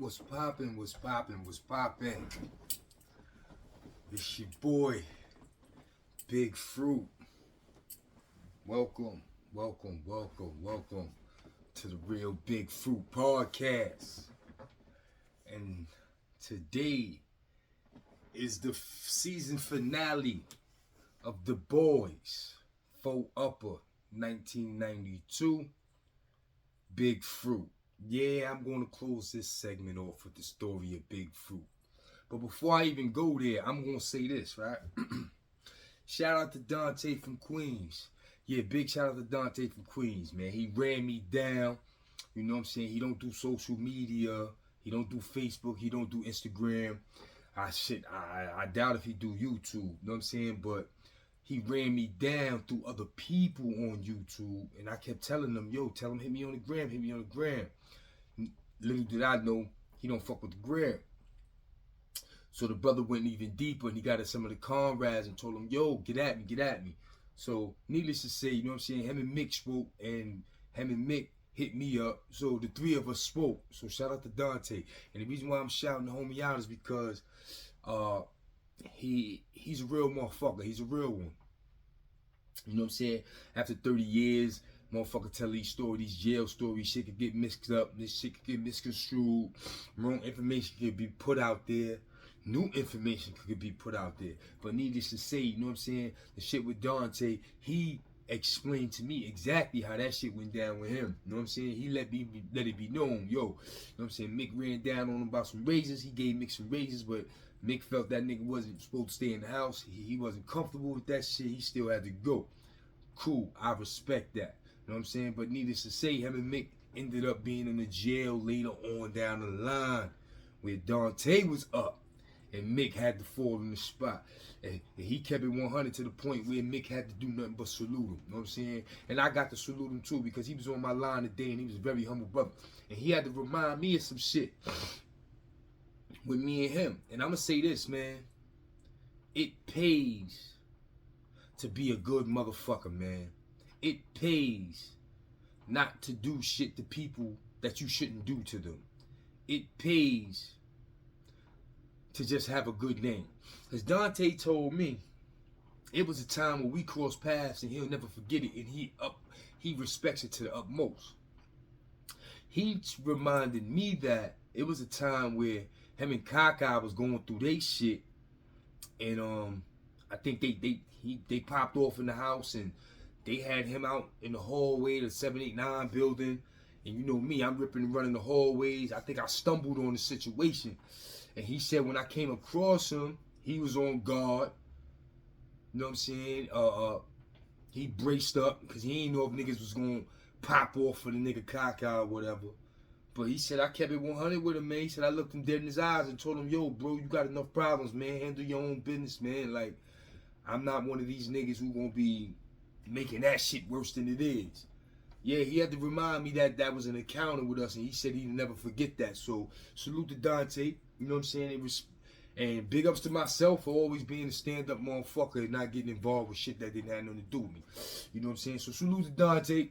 What's poppin', what's poppin', what's poppin'? It's your boy, Big Fruit. Welcome, welcome, welcome, welcome to the Real Big Fruit Podcast. And today is the season finale of DaBoyz, Faux Upper 1992, Big Fruit. Yeah, I'm going to close this segment off with the story of Big Fruit. But before I even go there, I'm going to say this, right? Shout out to Dante from Queens. Yeah, big shout out to Dante from Queens, man. He ran me down. You know what I'm saying? He don't do social media. He don't do Facebook. He don't do Instagram. I doubt if he do YouTube. You know what I'm saying? But he ran me down through other people on YouTube. And I kept telling them, yo, tell him hit me on the gram, hit me on the gram. Little did I know, he don't fuck with the gram. So the brother went even deeper and he got at some of the comrades and told them, yo, get at me, get at me. So needless to say, you know what I'm saying, him and Mick spoke and him and Mick hit me up. So the three of us spoke. So shout out to Dante. And the reason why I'm shouting the homie out is because he's a real motherfucker. He's a real one. You know what I'm saying? After 30 years, motherfucker tell these stories, these jail stories, shit could get mixed up, this shit could get misconstrued, wrong information could be put out there, new information could be put out there. But needless to say, you know what I'm saying, the shit with Dante, he explained to me exactly how that shit went down with him. You know what I'm saying? He let it be known, yo. You know what I'm saying? Mick ran down on him about some raises. He gave Mick some raises, but Mick felt that nigga wasn't supposed to stay in the house. He wasn't comfortable with that shit. He still had to go. Cool, I respect that. You know what I'm saying? But needless to say, him and Mick ended up being in the jail later on down the line where Dante was up and Mick had to fall in the spot. And he kept it 100 to the point where Mick had to do nothing but salute him. You know what I'm saying? And I got to salute him too because he was on my line today and he was a very humble brother. And he had to remind me of some shit with me and him. And I'm going to say this, man. It pays to be a good motherfucker, man. It pays not to do shit to people that you shouldn't do to them. It pays to just have a good name. Because Dante told me it was a time when we crossed paths and he'll never forget it, and he respects it to the utmost. He reminded me that it was a time where him and Kaka was going through their shit, and I think they popped off in the house and they had him out in the hallway of the 789 building. And you know me, I'm ripping and running the hallways. I think I stumbled on the situation. And he said when I came across him, he was on guard. You know what I'm saying? He braced up because he didn't know if niggas was going to pop off for the nigga Kaka or whatever. But he said I kept it 100 with him, man. He said I looked him dead in his eyes and told him, yo, bro, you got enough problems, man. Handle your own business, man. Like, I'm not one of these niggas who gonna be making that shit worse than it is. Yeah, he had to remind me that that was an encounter with us, and he said he'd never forget that. So, salute to Dante, you know what I'm saying? And big ups to myself for always being a stand-up motherfucker and not getting involved with shit that didn't have nothing to do with me. You know what I'm saying? So, salute to Dante.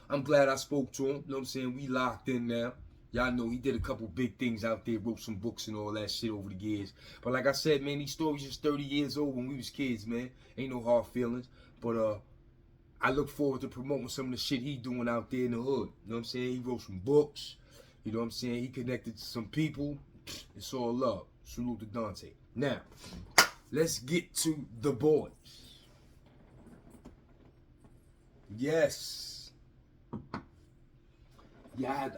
I'm glad I spoke to him, you know what I'm saying? We locked in now. Y'all know he did a couple big things out there, wrote some books and all that shit over the years. But like I said, man, these stories is 30 years old when we was kids, man. Ain't no hard feelings. But I look forward to promoting some of the shit he doing out there in the hood. You know what I'm saying? He wrote some books. You know what I'm saying? He connected to some people. It's all love. Salute to Dante. Now, let's get to DaBoyz. Yes. Yeah,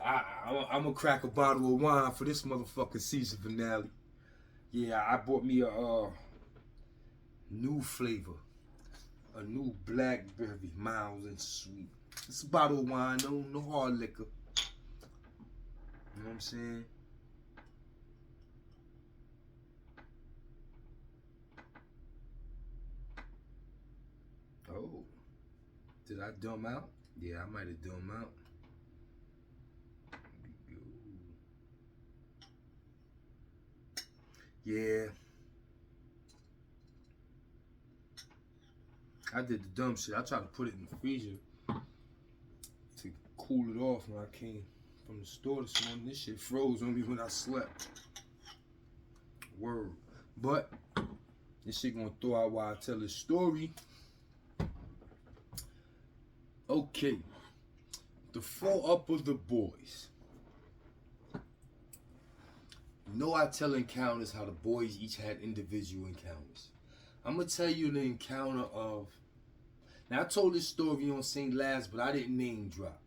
I'm gonna crack a bottle of wine for this motherfucking season finale. Yeah, I bought me a new flavor, a new blackberry, mild and sweet. It's a bottle of wine, no hard liquor. You know what I'm saying? Oh, did I dumb out? Yeah, I might have dumb out. Yeah, I did the dumb shit. I tried to put it in the freezer to cool it off when I came from the store this morning. This shit froze on me when I slept. Word. But this shit gonna throw out while I tell this story. Okay. The fall up of the boys. You know I tell encounters how the boys each had individual encounters. I'm gonna tell you the encounter of. Now I told this story on St. Last, but I didn't name drop.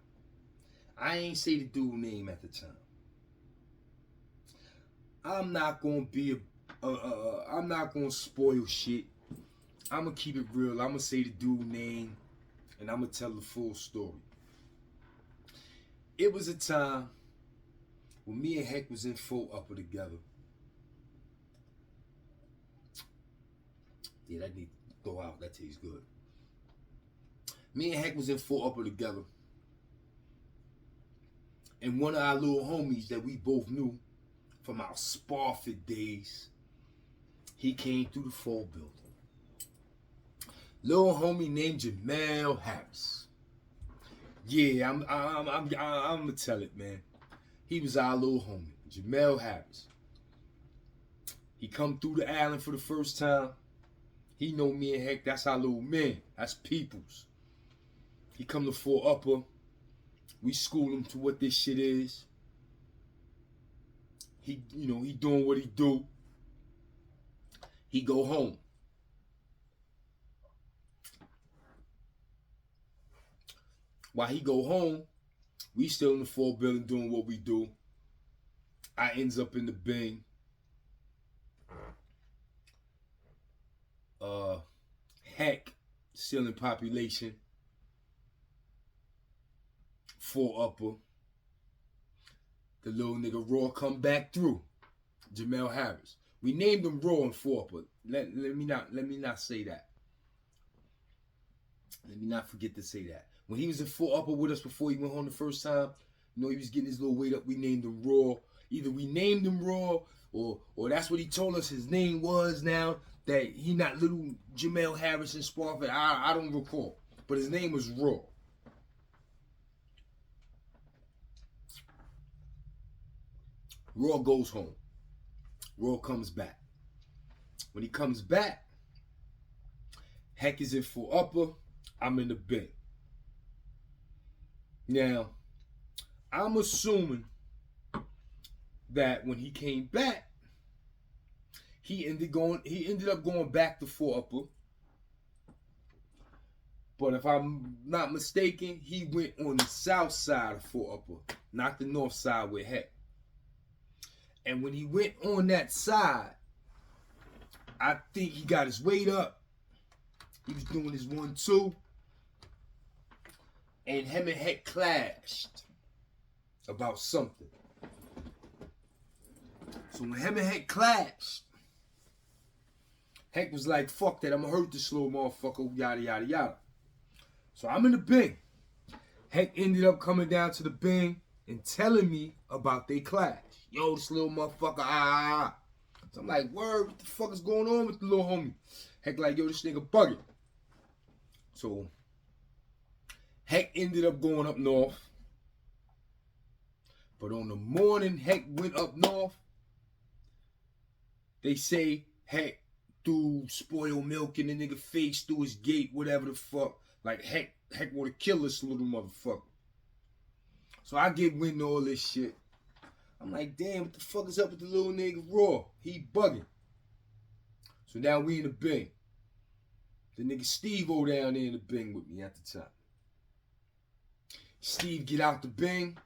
I ain't say the dude name at the time. I'm not gonna be I'm not gonna spoil shit. I'm gonna keep it real. I'm gonna say the dude name, and I'm gonna tell the full story. It was a time when me and Heck was in full upper together. Yeah, that need to go out. That tastes good. Me and Heck was in full upper together. And one of our little homies that we both knew from our Sparford days, he came through the full building. Little homie named Jamel Harris. Yeah, I'm gonna tell it, man. He was our little homie, Jamel Harris. He come through the island for the first time. He know me and Heck, that's our little man. That's peoples. He come to full upper. We school him to what this shit is. He doing what he do. He go home. While he go home, we still in the full building doing what we do. I ends up in the Bing. Heck, still in population. Full upper. The little nigga Raw come back through. Jamel Harris. We named him Raw and full upper. Let me not say that. Let me not forget to say that. When he was in full upper with us before he went home the first time, he was getting his little weight up. We named him Raw. Either we named him Raw, or that's what he told us his name was now. That he not little Jamel Harris in Sparford. I don't recall. But his name was Raw. Raw goes home. Raw comes back. When he comes back, Heck is in full upper. I'm in the Bing. Now, I'm assuming that when he came back, he ended up going back to full upper. But if I'm not mistaken, he went on the south side of full upper, not the north side with Heck. And when he went on that side, I think he got his weight up. He was doing his 1-2. And him and Heck clashed about something. So when him and Heck clashed, Heck was like, fuck that, I'm gonna hurt this little motherfucker, yada, yada, yada. So I'm in the Bing. Heck ended up coming down to the Bing and telling me about they clash. Yo, this little motherfucker, So I'm like, word, what the fuck is going on with the little homie? Heck like, yo, this nigga bugging. So Heck ended up going up north. But on the morning Heck went up north, they say Heck threw spoiled milk in the nigga face, through his gate, whatever the fuck. Like Heck wanna kill this little motherfucker. So I get wind of all this shit. I'm like, damn, what the fuck is up with the little nigga Raw? He bugging. So now we in the Bing. The nigga Steve-O down there in the Bing with me at the time. Steve get out the Bing.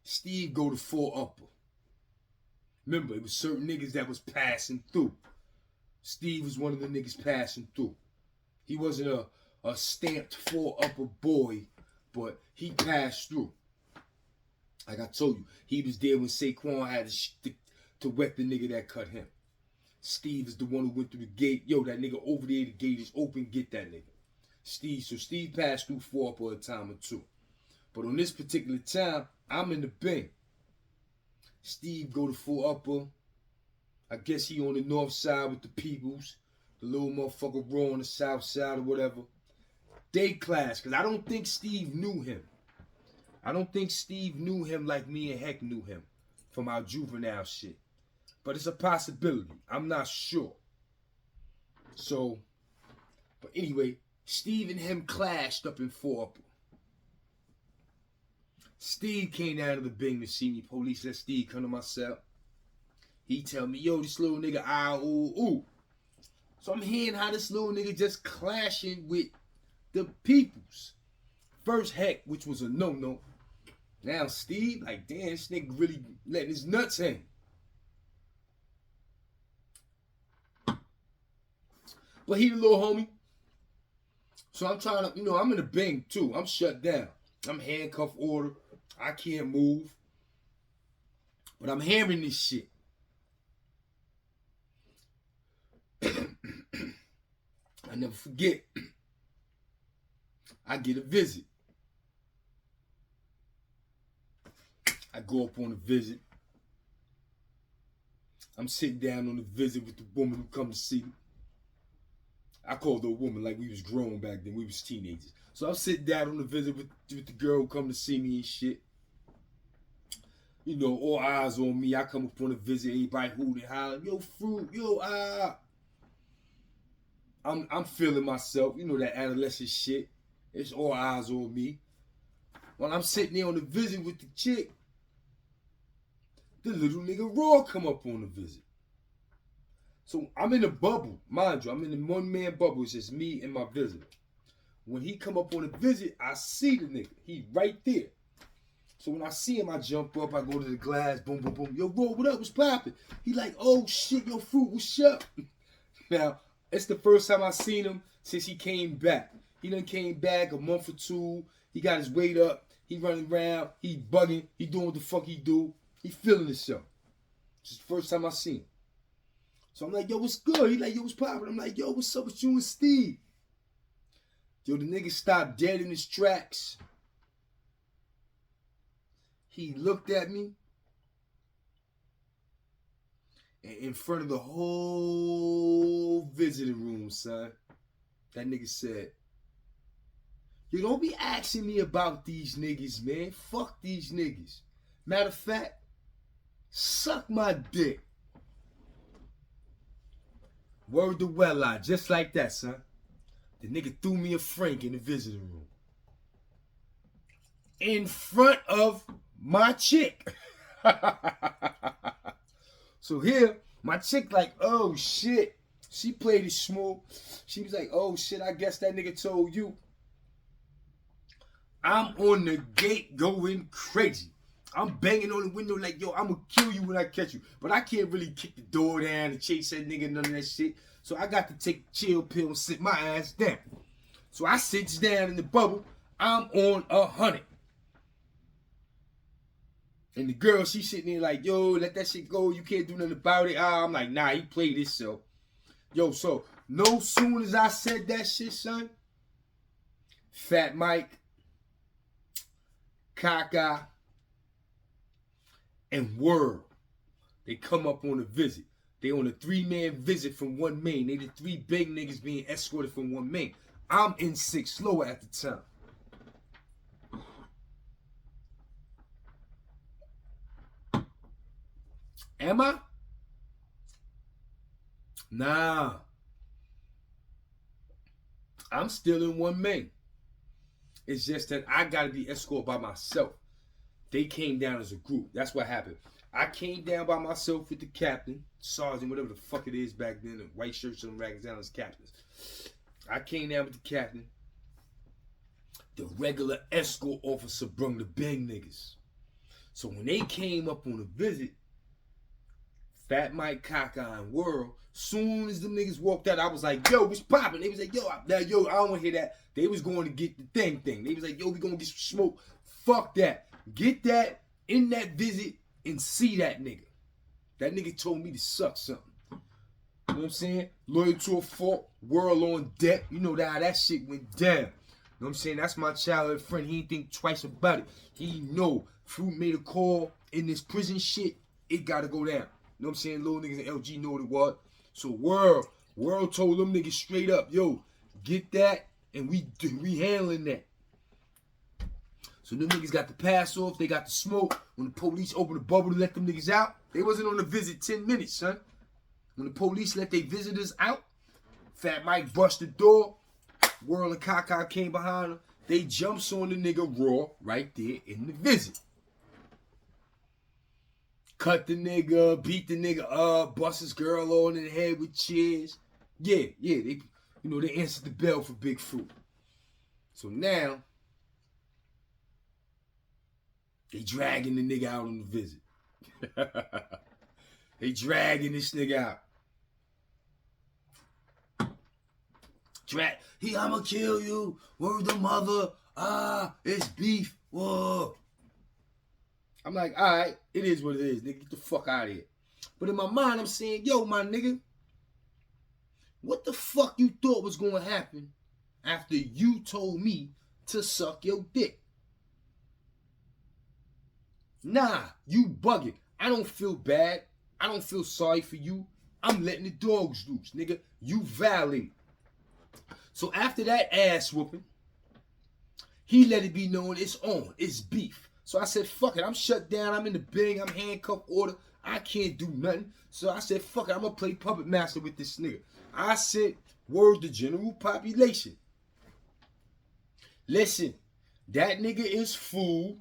Steve go to full upper. Remember, it was certain niggas that was passing through. Steve was one of the niggas passing through. He wasn't a stamped full upper boy, but he passed through. Like I told you, he was there when Saquon had to wet the nigga that cut him. Steve is the one who went through the gate. Yo, that nigga over there, the gate is open, get that nigga. Steve passed through full upper a time or two. But on this particular time, I'm in the Bing. Steve go to full upper. I guess he on the north side with the peoples. The little motherfucker Raw on the south side or whatever. They clash, because I don't think Steve knew him. I don't think Steve knew him like me and Heck knew him from our juvenile shit. But it's a possibility. I'm not sure. So, but anyway, Steve and him clashed up in Fort Upper. Steve came down to the Bing to see me. Police let Steve come to my cell. He tell me, yo, this little nigga, ooh. So I'm hearing how this little nigga just clashing with the peoples. First Heck, which was a no-no. Now Steve, like, damn, this nigga really letting his nuts hang. But he the little homie. So I'm trying to, I'm in the Bing too. I'm shut down. I'm handcuff order. I can't move. But I'm hearing this shit. I never forget. I get a visit. I go up on a visit. I'm sitting down on the visit with the woman who come to see me. I called her a woman like we was grown back then. We was teenagers. So I'm sitting down on the visit with the girl who come to see me and shit. All eyes on me. I come up on the visit. Everybody hooting, hollering, yo, fruit, yo, I'm feeling myself. That adolescent shit. It's all eyes on me. While I'm sitting there on the visit with the chick, the little nigga Raw come up on the visit. So I'm in a bubble, mind you. I'm in a one-man bubble. It's just me and my visitor. When he come up on the visit, I see the nigga. He right there. So when I see him, I jump up. I go to the glass. Boom, boom, boom. Yo, bro, what up? What's poppin'? He like, oh, shit, yo, fruit, what's up? Now, it's the first time I seen him since he came back. He done came back a month or two. He got his weight up. He running around. He bugging. He doing what the fuck he do. He feeling himself. It's the first time I seen him. So I'm like, yo, what's good? He like, yo, what's poppin'? I'm like, yo, what's up with you and Steve? Yo, the nigga stopped dead in his tracks. He looked at me. And in front of the whole visiting room, son, that nigga said, yo, don't be asking me about these niggas, man. Fuck these niggas. Matter of fact, suck my dick. Word to well out, just like that, son. The nigga threw me a frank in the visiting room. In front of my chick. So here, my chick like, oh shit. She played it smooth. She was like, oh shit, I guess that nigga told you. I'm on the gate going crazy. I'm banging on the window like, yo, I'm gonna kill you when I catch you. But I can't really kick the door down and chase that nigga, none of that shit. So I got to take a chill pill and sit my ass down. So I sits down in the bubble. I'm on 100. And the girl, she sitting there like, yo, let that shit go. You can't do nothing about it. I'm like, nah, he played this, so. Yo, so, no soon as I said that shit, son, Fat Mike, Kaka, and World, they come up on a visit. They on a 3-man visit from one main. They the 3 big niggas being escorted from one main. I'm in 6 lower at the time. Am I? Nah. I'm still in one main. It's just that I gotta be escorted by myself. They came down as a group. That's what happened. I came down by myself with the captain, sergeant, whatever the fuck it is back then, the white shirts and rags down as captains. I came down with the captain. The regular escort officer brung the big niggas. So when they came up on a visit, Fat Mike, Kaka, and World, soon as the niggas walked out, I was like, yo, what's poppin'? They was like, yo, I don't want to hear that. They was going to get the thing. They was like, yo, we going to get some smoke. Fuck that. Get that in that visit and see that nigga. That nigga told me to suck something. You know what I'm saying? Loyal to a fault, World on deck. You know how that shit went down. You know what I'm saying? That's my childhood friend. He ain't think twice about it. He know Fruit made a call in this prison shit. It got to go down. You know what I'm saying? Little niggas in LG know what it was. So World told them niggas straight up, yo, get that, and we handling that. So them niggas got the pass off, they got the smoke. When the police opened the bubble to let them niggas out, they wasn't on the visit 10 minutes, son. When the police let their visitors out, Fat Mike bust the door, Whirl and Kaka came behind him. They jumps on the nigga raw right there in the visit. Cut the nigga, beat the nigga up, bust his girl on in the head with chairs. Yeah, they answered the bell for Big Fruit. So now, they dragging the nigga out on the visit. They dragging this nigga out. I'ma kill you. Word the mother. It's beef. Whoa. I'm like, all right, it is what it is, nigga. Get the fuck out of here. But in my mind, I'm saying, yo, my nigga, what the fuck you thought was going to happen after you told me to suck your dick? Nah, you bugging. I don't feel bad. I don't feel sorry for you. I'm letting the dogs loose, nigga. You violated. So after that ass whooping, he let it be known it's on. It's beef. So I said, fuck it. I'm shut down. I'm in the bang. I'm handcuffed order. I can't do nothing. So I said, fuck it. I'm going to play puppet master with this nigga. I said, word to general population. Listen, that nigga is food.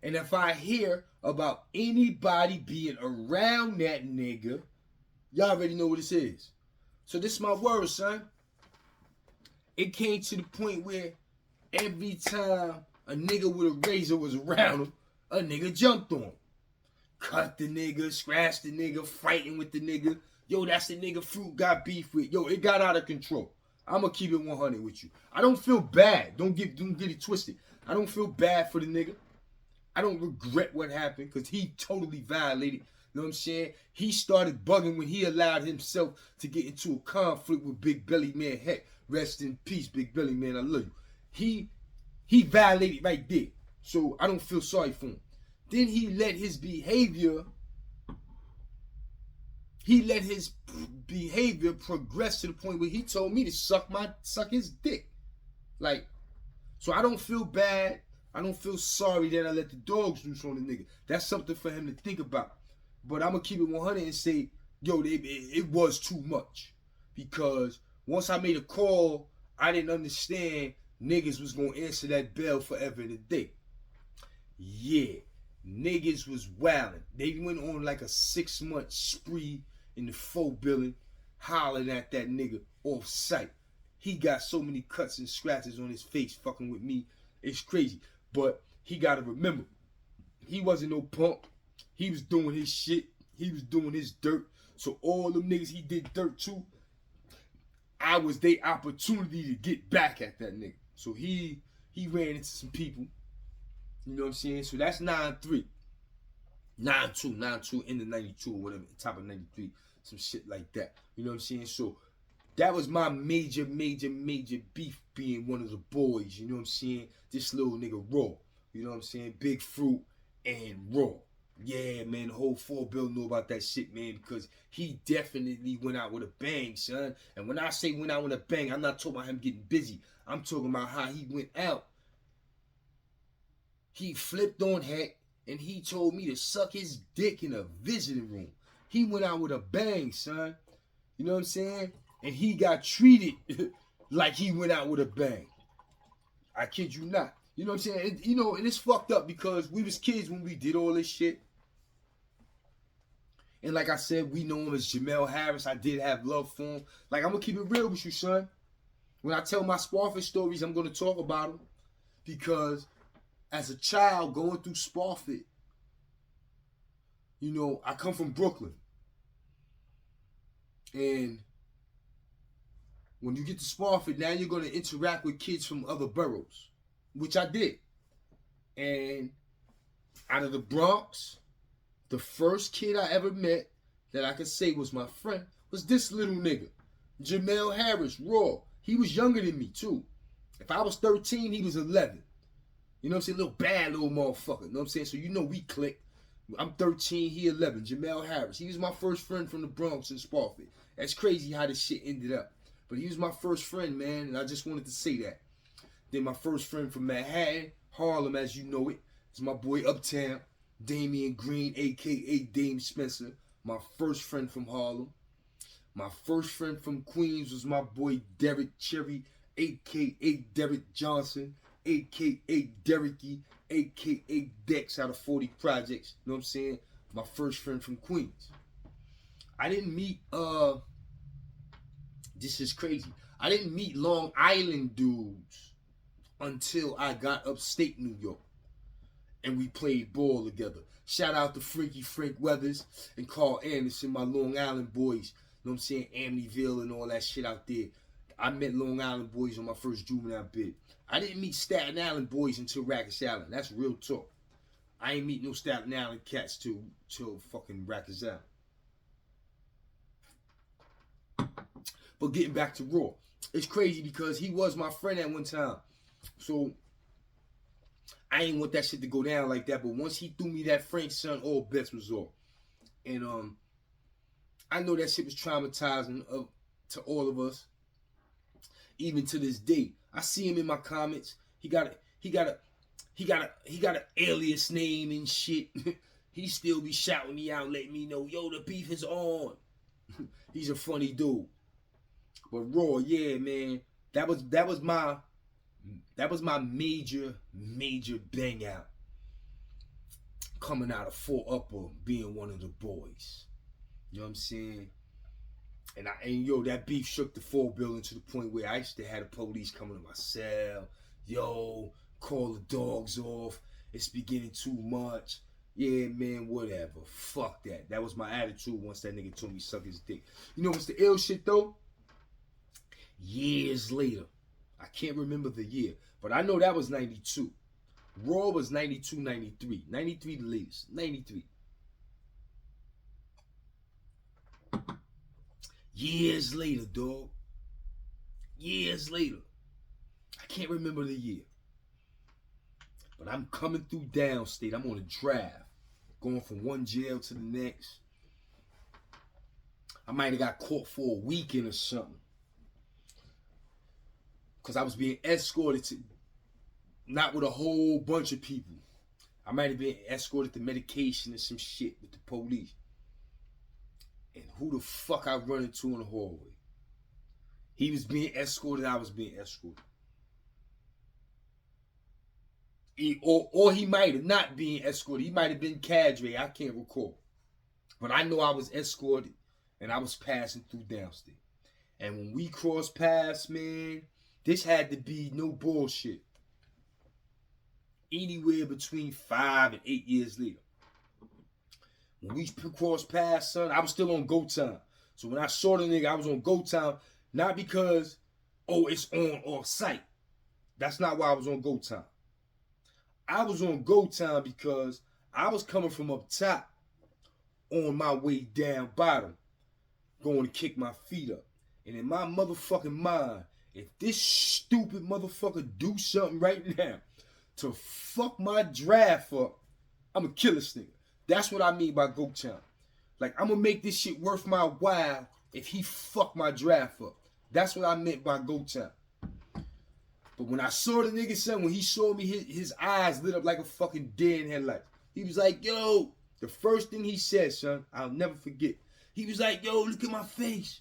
And if I hear about anybody being around that nigga, y'all already know what this is. So this is my word, son. It came to the point where every time a nigga with a razor was around him, a nigga jumped on him. Cut the nigga, scratched the nigga, fighting with the nigga. Yo, that's the nigga Fruit got beef with. Yo, it got out of control. I'ma keep it 100 with you. I don't feel bad. Don't get it twisted. I don't feel bad for the nigga. I don't regret what happened because he totally violated. You know what I'm saying? He started bugging when he allowed himself to get into a conflict with Big Belly Man. Heck, rest in peace, Big Belly Man. I love you. He violated right there. So I don't feel sorry for him. Then he let his behavior progress to the point where he told me to suck his dick. Like, so I don't feel bad. I don't feel sorry that I let the dogs loose on the nigga. That's something for him to think about. But I'm going to keep it 100 and say, yo, it was too much. Because once I made a call, I didn't understand niggas was going to answer that bell forever and a day. Yeah, niggas was wilding. They went on like a 6-month spree in the 4 building, hollering at that nigga off sight. He got so many cuts and scratches on his face fucking with me. It's crazy. But he got to remember, he wasn't no punk. He was doing his shit. He was doing his dirt. So all them niggas he did dirt to, I was their opportunity to get back at that nigga. So he ran into some people. You know what I'm saying? So that's 9-3. 9-2 in the 92 or whatever, top of 93. Some shit like that. You know what I'm saying? So that was my major beef being one of the boys. You know what I'm saying? This little nigga Raw. You know what I'm saying? Big Fruit and Raw. Yeah, man, the whole 4 Bill knew about that shit, man, because he definitely went out with a bang, son. And when I say went out with a bang, I'm not talking about him getting busy. I'm talking about how he went out. He flipped on Heck, and he told me to suck his dick in a visiting room. He went out with a bang, son. You know what I'm saying? And he got treated like he went out with a bang. I kid you not. You know what I'm saying? And it's fucked up because we was kids when we did all this shit. And like I said, we know him as Jamel Harris. I did have love for him. Like, I'm going to keep it real with you, son. When I tell my Sparfit stories, I'm going to talk about them. Because as a child going through Sparfit, I come from Brooklyn. And when you get to Sparfit, now you're going to interact with kids from other boroughs, which I did. And out of the Bronx, the first kid I ever met that I could say was my friend was this little nigga, Jamel Harris, Raw. He was younger than me, too. If I was 13, he was 11. You know what I'm saying? Little bad little motherfucker. You know what I'm saying? So we clicked. I'm 13, he 11. Jamel Harris. He was my first friend from the Bronx in Sparfit. That's crazy how this shit ended up. But he was my first friend, man, and I just wanted to say that. Then my first friend from Manhattan, Harlem as you know it, is my boy Uptown, Damian Green, aka Dame Spencer. My first friend from Harlem. My first friend from Queens was my boy Derek Cherry, aka Derek Johnson, aka Dereky, aka Dex out of 40 Projects. You know what I'm saying? My first friend from Queens. I didn't meet this is crazy. I didn't meet Long Island dudes until I got upstate New York and we played ball together. Shout out to Freaky Frank Weathers and Carl Anderson, my Long Island boys. You know what I'm saying? Amityville and all that shit out there. I met Long Island boys on my first juvenile bid. I didn't meet Staten Island boys until Rikers Island. That's real talk. I ain't meet no Staten Island cats till fucking Rikers Island. But getting back to Raw, it's crazy because he was my friend at one time. So I ain't want that shit to go down like that. But once he threw me that Frank son, all bets was off. And I know that shit was traumatizing to all of us. Even to this day, I see him in my comments. He got an alias name and shit. He still be shouting me out, letting me know, yo, the beef is on. He's a funny dude. But Raw, yeah, man, that was my major bang out. Coming out of Fort Upper, being one of the boys. You know what I'm saying? And yo, that beef shook the 4 building to the point where I used to have the police coming to my cell. Yo, call the dogs off. It's beginning too much. Yeah, man, whatever. Fuck that. That was my attitude once that nigga told me suck his dick. You know what's the ill shit though? Years later, I can't remember the year, but I know that was 92. Raw was 92, 93. 93 the latest. 93. Years later, dog. Years later. I can't remember the year. But I'm coming through downstate. I'm on a drive. Going from one jail to the next. I might have got caught for a weekend or something. Because I was being escorted to, not with a whole bunch of people. I might have been escorted to medication or some shit with the police. And who the fuck I run into in the hallway? He was being escorted, I was being escorted. Or he might have not been escorted. He might have been cadre, I can't recall. But I know I was escorted and I was passing through downstate. And when we crossed paths, man, this had to be no bullshit. Anywhere between 5 and 8 years later. When we crossed paths, son, I was still on go time. So when I saw the nigga, I was on go time. Not because, oh, it's on off site. That's not why I was on go time. I was on go time because I was coming from up top on my way down bottom, going to kick my feet up. And in my motherfucking mind, if this stupid motherfucker do something right now to fuck my draft up, I'ma kill this nigga. That's what I mean by go time. Like, I'm gonna make this shit worth my while if he fuck my draft up. That's what I meant by go time. But when I saw the nigga, son, when he saw me, his eyes lit up like a fucking deer in headlights. He was like, yo, the first thing he said, son, I'll never forget. He was like, yo, look at my face.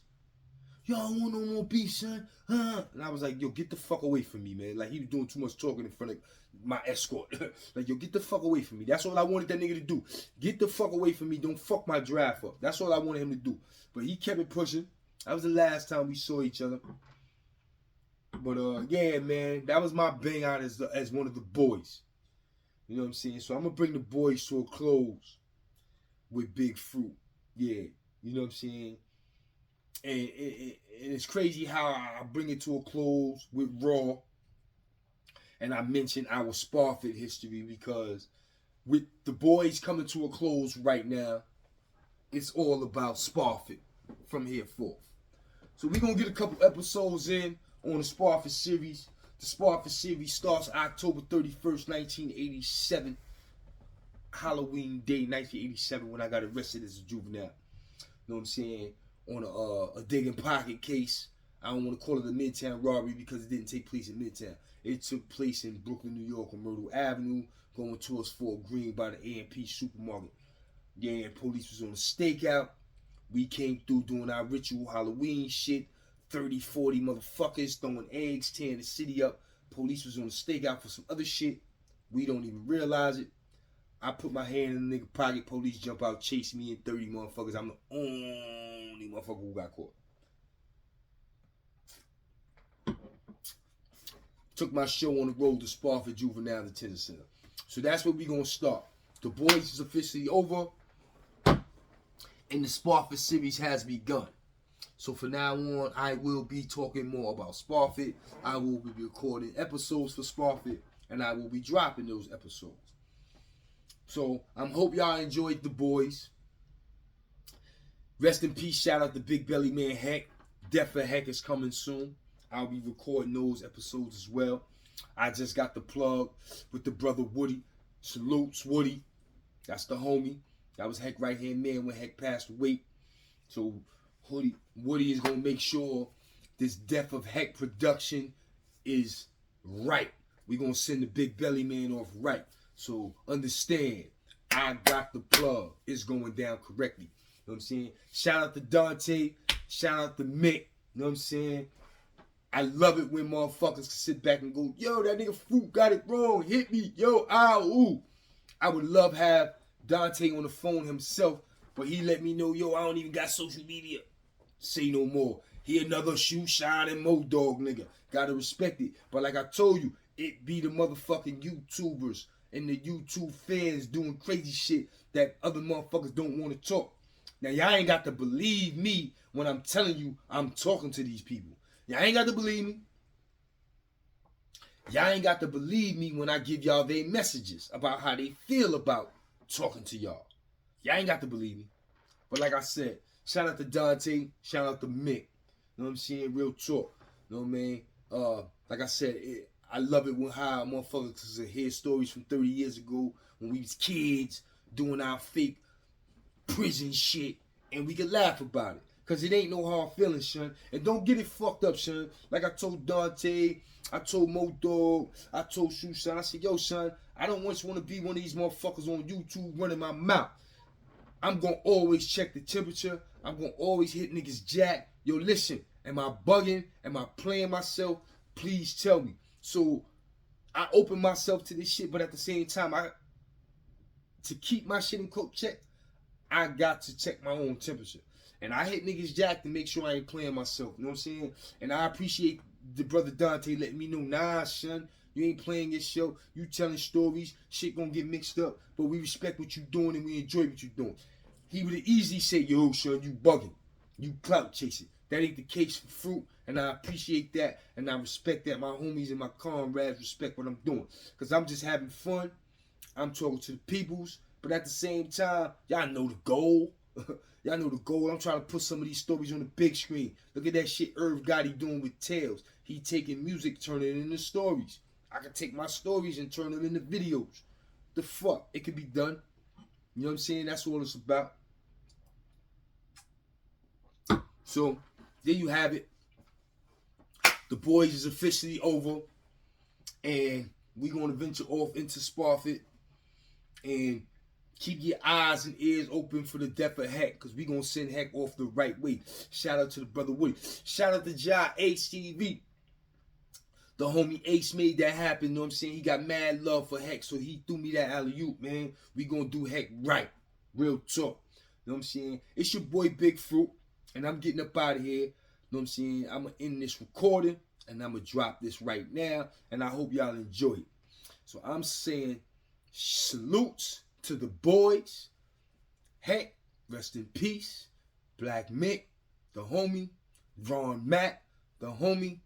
Yo, I don't want no more beef, son. And I was like, yo, get the fuck away from me, man. Like, he was doing too much talking in front of my escort. Like, yo, get the fuck away from me. That's all I wanted that nigga to do. Get the fuck away from me. Don't fuck my draft up. That's all I wanted him to do. But he kept it pushing. That was the last time we saw each other. But, yeah, man, that was my bang out as one of the boys. You know what I'm saying? So I'm going to bring the boys to a close with Big Fruit. Yeah, you know what I'm saying? And it's crazy how I bring it to a close with Raw. And I mentioned our Sparfit history because with the boys coming to a close right now, it's all about Sparfit from here forth. So we're going to get a couple episodes in on the Sparfit series. The Sparfit series starts October 31st, 1987. Halloween Day, 1987, when I got arrested as a juvenile. You know what I'm saying? On a digging pocket case. I don't want to call it a Midtown robbery because it didn't take place in Midtown. It took place in Brooklyn, New York on Myrtle Avenue, going towards Fort Greene by the A&P supermarket. Yeah, and police was on a stakeout. We came through doing our ritual Halloween shit. 30, 40 motherfuckers throwing eggs, tearing the city up. Police was on a stakeout for some other shit. We don't even realize it. I put my hand in the nigga pocket. Police jump out, chase me and 30 motherfuckers. I'm the only motherfucker who got caught. Took my show on the road to Spofford Juvenile Detention Center. So that's where we gonna start. DaBoyz is officially over, and the Spofford series has begun. So from now on, I will be talking more about Spofford. I will be recording episodes for Spofford, and I will be dropping those episodes. So I hope y'all enjoyed DaBoyz. Rest in peace. Shout out to Big Belly Man Heck. Death for Heck is coming soon. I'll be recording those episodes as well. I just got the plug with the brother Woody. Salutes Woody. That's the homie. That was Heck right hand man when Heck passed away. So Woody is gonna make sure this Death of Heck production is right. We're gonna send the Big Belly Man off right. So understand, I got the plug. It's going down correctly. You know what I'm saying? Shout out to Dante. Shout out to Mick. You know what I'm saying? I love it when motherfuckers can sit back and go, yo, that nigga Fruit got it wrong. Hit me. Yo, ow, ooh. I would love have Dante on the phone himself, but he let me know, yo, I don't even got social media. Say no more. He another shoe shine and Mo Dog nigga. Gotta respect it. But like I told you, it be the motherfucking YouTubers and the YouTube fans doing crazy shit that other motherfuckers don't want to talk. Now, y'all ain't got to believe me when I'm telling you I'm talking to these people. Y'all ain't got to believe me. Y'all ain't got to believe me when I give y'all their messages about how they feel about talking to y'all. Y'all ain't got to believe me. But like I said, shout out to Dante. Shout out to Mick. You know what I'm saying? Real talk. You know what I mean? Like I said, I love it when how motherfuckers hear stories from 30 years ago when we was kids doing our fake prison shit and we could laugh about it. Cause it ain't no hard feelings, son. And don't get it fucked up, son. Like I told Dante, I told Mo Dog, I told Shoe Son. I said, yo, son, I don't want to be one of these motherfuckers on YouTube running my mouth. I'm gonna always check the temperature. I'm gonna always hit niggas jack. Yo, listen, am I bugging? Am I playing myself? Please tell me. So I open myself to this shit, but at the same time, to keep my shit in check, I got to check my own temperature. And I hit niggas jack to make sure I ain't playing myself. You know what I'm saying? And I appreciate the brother Dante letting me know, nah, son, you ain't playing your show. You telling stories. Shit gonna get mixed up. But we respect what you doing and we enjoy what you doing. He would have easily said, yo, son, you bugging. You clout chasing. That ain't the case for Fruit. And I appreciate that. And I respect that. My homies and my comrades respect what I'm doing. Because I'm just having fun. I'm talking to the peoples. But at the same time, y'all know the goal. Y'all know the goal. I'm trying to put some of these stories on the big screen. Look at that shit Irv Gotti doing with Tales. He taking music, turning it into stories. I can take my stories and turn them into videos. The fuck? It can be done. You know what I'm saying? That's what it's about. So, there you have it. DaBoyz is officially over. And we're going to venture off into Spofford. And keep your eyes and ears open for the Death of Heck, because we going to send Heck off the right way. Shout out to the brother Woody. Shout out to Ja HTV. The homie Ace made that happen, you know what I'm saying? He got mad love for Heck, so he threw me that alley-oop, man. We going to do Heck right. Real talk. You know what I'm saying? It's your boy Big Fruit, and I'm getting up out of here. You know what I'm saying? I'm going to end this recording, and I'm going to drop this right now, and I hope y'all enjoy it. So I'm saying salutes to the boys. Heck, rest in peace. Black Mick, the homie. Ron Mack, the homie.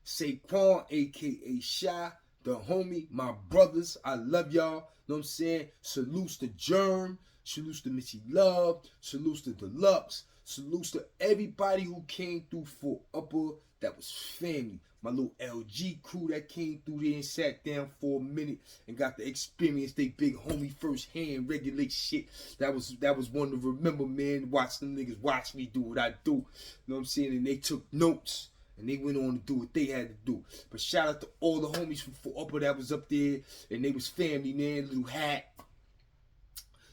Saquon, a.k.a. Shy, the homie. My brothers, I love y'all. Know what I'm saying? Salutes to Germ. Salutes to Missy Love. Salutes to Deluxe. Salutes to everybody who came through for Upper. That was family. My little LG crew that came through there and sat down for a minute and got to experience they big homie firsthand regulate shit. That was one to remember, man. Watch them niggas watch me do what I do. You know what I'm saying? And they took notes. and they went on to do what they had to do. But shout out to all the homies from Upper that was up there, and they was family, man. Little hat,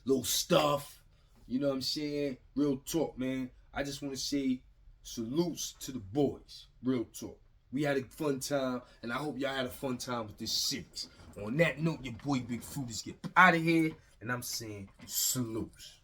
little stuff, you know what I'm saying? Real talk, man. I just want to say salutes to the boys. Real talk. We had a fun time, and I hope y'all had a fun time with this series. On that note, your boy Big Fruit is getting out of here, and I'm saying salutes.